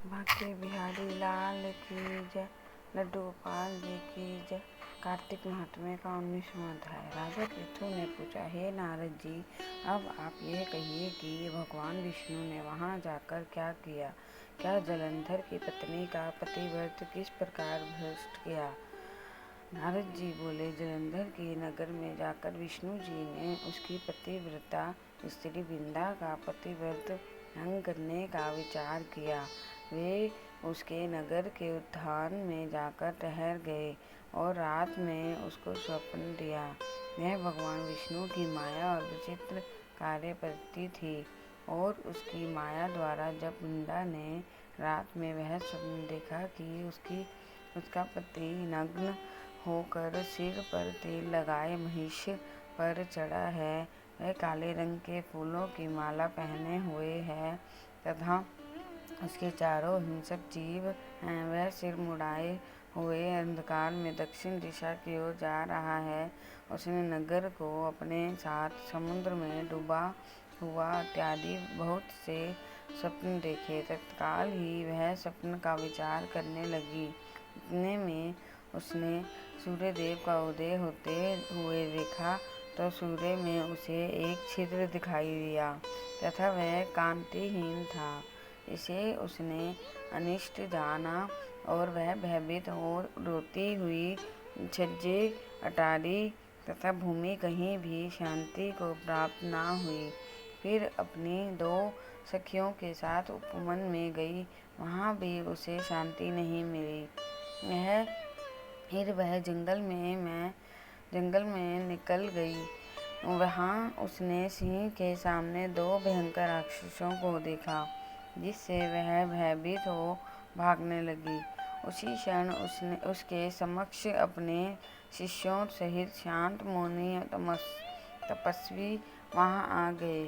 बांके बिहारी लाल की जय। लड्डू गोपाल जी की जय। कार्तिक महात्म्य का 19वां अध्याय। राजा पृथु ने पूछा, हे नारद जी, अब आप ये कहिए कि भगवान विष्णु ने वहाँ जाकर क्या किया। क्या जलंधर की पत्नी का पतिव्रत किस प्रकार भ्रष्ट किया। नारद जी बोले, जलंधर के नगर में जाकर विष्णु जी ने उसकी पतिव्रता स्त्री विंदा का पतिव्रत भंग करने का विचार किया। वे उसके नगर के उद्यान में जाकर ठहर गए और रात में उसको स्वप्न दिया। यह भगवान विष्णु की माया और विचित्र कार्यपद्धति थी। और उसकी माया द्वारा जब विंदा ने रात में वह स्वप्न देखा कि उसका पति नग्न होकर सिर पर तेल लगाए महिष पर चढ़ा है, वह काले रंग के फूलों की माला पहने हुए है तथा उसके चारों हिंसक जीव हैं। वह सिर मुड़ाए हुए अंधकार में दक्षिण दिशा की ओर जा रहा है। उसने नगर को अपने साथ समुद्र में डूबा हुआ इत्यादि बहुत से स्वप्न देखे। तत्काल ही वह स्वप्न का विचार करने लगी। इतने में उसने सूर्यदेव का उदय होते हुए देखा तो सूर्य में उसे एक छिद्र दिखाई दिया तथा वह कांतिहीन था। इसे उसने अनिष्ट जाना और वह भयभीत हो रोती हुई छज्जे अटारी तथा भूमि कहीं भी शांति को प्राप्त न हुई। फिर अपनी 2 सखियों के साथ उपवन में गई, वहाँ भी उसे शांति नहीं मिली। फिर वह जंगल में निकल गई। वहाँ उसने सिंह के सामने 2 भयंकर राक्षसों को देखा, जिससे वह भयभीत हो भागने लगी। उसी क्षण उसके समक्ष अपने शिष्यों सहित शांत मुनि तपस्वी वहाँ आ गए।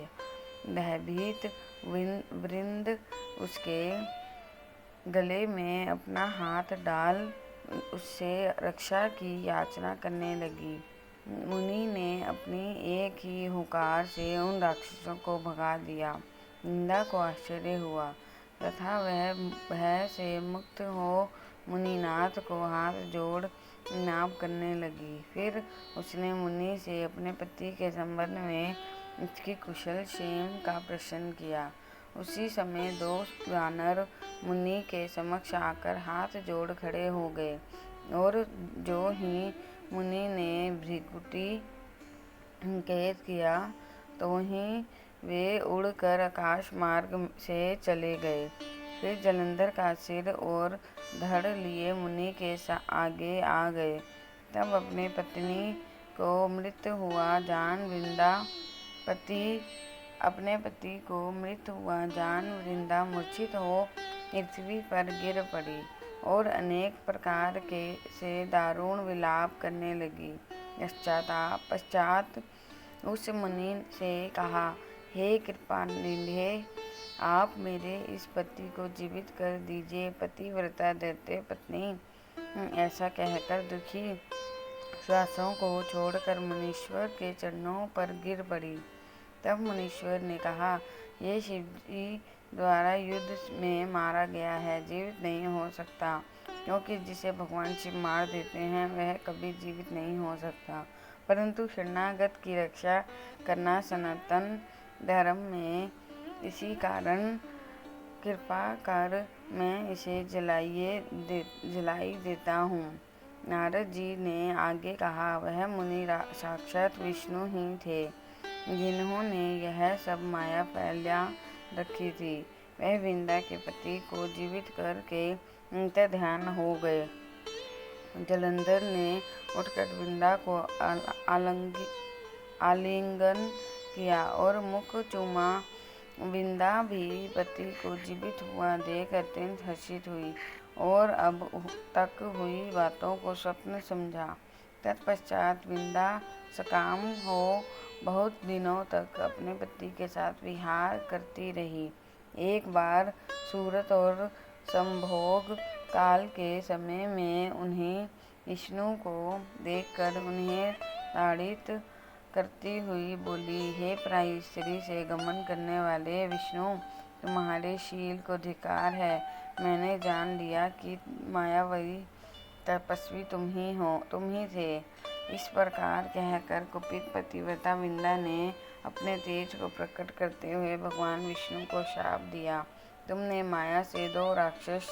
भयभीत वृंद उसके गले में अपना हाथ डाल उससे रक्षा की याचना करने लगी। मुनि ने अपनी एक ही हुंकार से उन राक्षसों को भगा दिया। विंदा को आश्चर्य हुआ तथा वह भय से मुक्त हो मुनिनाथ को हाथ जोड़ प्रणाम करने लगी। फिर उसने मुनि से अपने पति के संबंध में उसकी कुशल क्षेम का प्रश्न किया। उसी समय 2 वानर मुनि के समक्ष आकर हाथ जोड़ खड़े हो गए और जो ही मुनि ने भ्रिकुटी संकेत किया तो ही वे उड़कर आकाश मार्ग से चले गए। फिर जलंधर का सिर और धड़ लिए मुनि के आगे आ गए। तब अपने पत्नी को मृत हुआ जान वृंदा मूर्छित हो पृथ्वी पर गिर पड़ी और अनेक प्रकार से दारुण विलाप करने लगी। पश्चात उस मुनि से कहा, हे कृपानिधे, आप मेरे इस पति को जीवित कर दीजिए। पतिव्रता दैत्य पत्नी ऐसा कहकर दुखी श्वासों को छोड़कर मुनीश्वर के चरणों पर गिर पड़ी। तब मुनीश्वर ने कहा, ये शिवजी द्वारा युद्ध में मारा गया है, जीवित नहीं हो सकता, क्योंकि जिसे भगवान शिव मार देते हैं वह कभी जीवित नहीं हो सकता। परंतु शरणागत की रक्षा करना सनातन धर्म में, इसी कारण कृपा कर मैं इसे जलाई देता हूँ। नारद जी ने आगे कहा, वह मुनि साक्षात विष्णु ही थे, जिन्होंने यह सब माया फैला रखी थी। वह विंदा के पति को जीवित करके अंतर्ध्यान हो गए। जलंधर ने उठकर विंदा को आलिंगन किया और मुख चूमा। विंदा भी पति को जीवित हुआ देख अत्यंत हर्षित हुई और अब तक हुई बातों को स्वप्न समझा। तत्पश्चात विंदा सकाम हो बहुत दिनों तक अपने पति के साथ विहार करती रही। एक बार सूरत और संभोग काल के समय में उन्हें विष्णु को देखकर उन्हें ताड़ित करती हुई बोली, हे प्राय स्त्री से गमन करने वाले विष्णु, तुम्हारे शील को धिक्कार है। मैंने जान लिया कि मायावी तपस्वी तुम ही थे। इस प्रकार कहकर कुपित पतिव्रता विंध्या ने अपने तेज को प्रकट करते हुए भगवान विष्णु को शाप दिया। तुमने माया से 2 राक्षस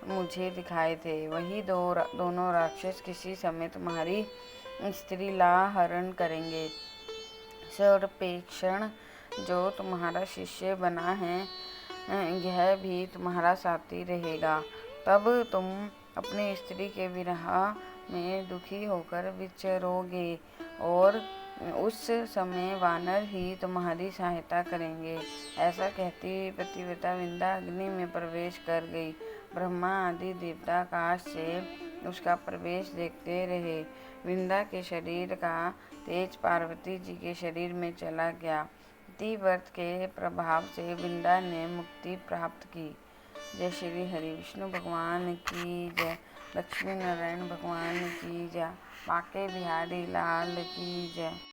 मुझे दिखाए थे, वही दोनों राक्षस किसी समय तुम्हारी स्त्री ला हरण करेंगे। सर्पेक्षण जो तुम्हारा शिष्य बना है, यह भी तुम्हारा साथी रहेगा। तब तुम अपनी स्त्री के विरह में दुखी होकर विचरोगे और उस समय वानर ही तुम्हारी सहायता करेंगे। ऐसा कहती पतिव्रता विंध्या अग्नि में प्रवेश कर गई। ब्रह्मा आदि देवता आकाश से उसका प्रवेश देखते रहे। विंध्या के शरीर का तेज पार्वती जी के शरीर में चला गया। पतिव्रत के प्रभाव से विंध्या ने मुक्ति प्राप्त की। जय श्री हरि विष्णु भगवान की जय। लक्ष्मी नारायण भगवान की जय। बांके बिहारी लाल की जय।